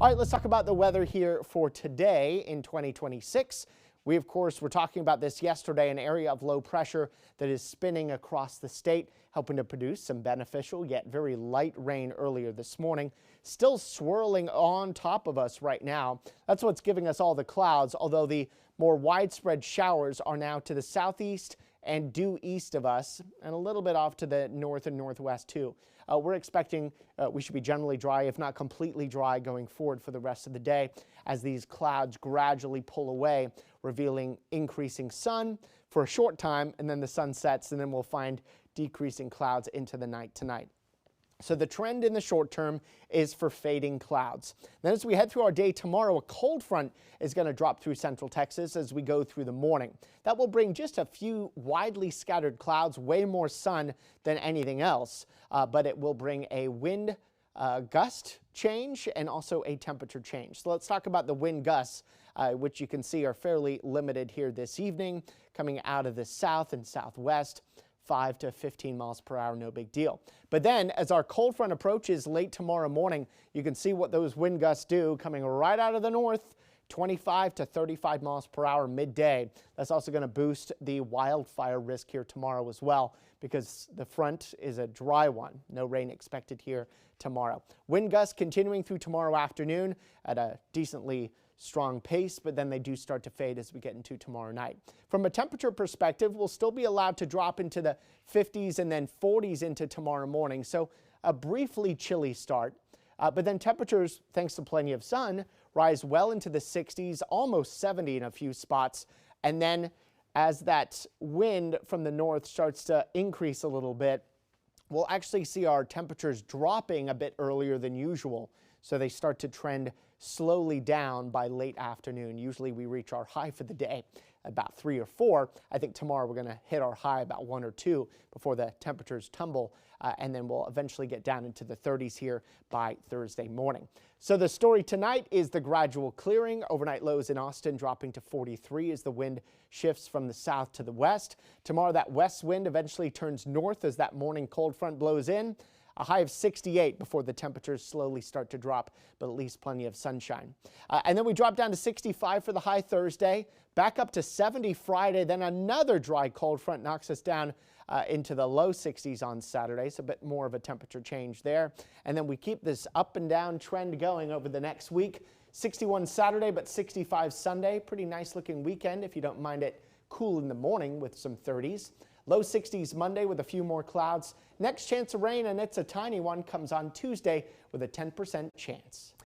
All right, let's talk about the weather here for today in 2026. Of course, we're talking about this yesterday, an area of low pressure that is spinning across the state, helping to produce some beneficial yet very light rain earlier this morning. Still swirling on top of us right now. That's what's giving us all the clouds, although the more widespread showers are now to the southeast and due east of us, and a little bit off to the north and northwest too. We're expecting we should be generally dry, if not completely dry, going forward for the rest of the day as these clouds gradually pull away, revealing increasing sun for a short time, and then the sun sets, and then we'll find decreasing clouds into the night tonight. So the trend in the short term is for fading clouds. Then as we head through our day tomorrow, a cold front is going to drop through central Texas as we go through the morning. That will bring just a few widely scattered clouds, way more sun than anything else, but it will bring a wind gust change and also a temperature change. So let's talk about the wind gusts, which you can see are fairly limited here this evening, coming out of the south and southwest. 5 to 15 miles per hour, no big deal. But then as our cold front approaches late tomorrow morning, you can see what those wind gusts do coming right out of the north, 25 to 35 miles per hour midday. That's also going to boost the wildfire risk here tomorrow as well, because the front is a dry one. No rain expected here tomorrow. Wind gusts continuing through tomorrow afternoon at a decently strong pace, but then they do start to fade as we get into tomorrow night. From a temperature perspective, we'll still be allowed to drop into the 50s and then 40s into tomorrow morning. So a briefly chilly start, but then temperatures, thanks to plenty of sun, rise well into the 60s, almost 70 in a few spots. And then as that wind from the north starts to increase a little bit, we'll actually see our temperatures dropping a bit earlier than usual. So they start to trend slowly down by late afternoon. Usually we reach our high for the day about 3 or 4. I think tomorrow we're going to hit our high about 1 or 2 before the temperatures tumble, and then we'll eventually get down into the 30s here by Thursday morning. So the story tonight is the gradual clearing. Overnight lows in Austin dropping to 43 as the wind shifts from the south to the west. Tomorrow that west wind eventually turns north as that morning cold front blows in. A high of 68 before the temperatures slowly start to drop, but at least plenty of sunshine. And then we drop down to 65 for the high Thursday, back up to 70 Friday, then another dry cold front knocks us down into the low 60s on Saturday, so a bit more of a temperature change there. And then we keep this up and down trend going over the next week. 61 Saturday, but 65 Sunday. Pretty nice looking weekend if you don't mind it cool in the morning with some 30s. Low 60s Monday with a few more clouds. Next chance of rain, and it's a tiny one, comes on Tuesday with a 10% chance.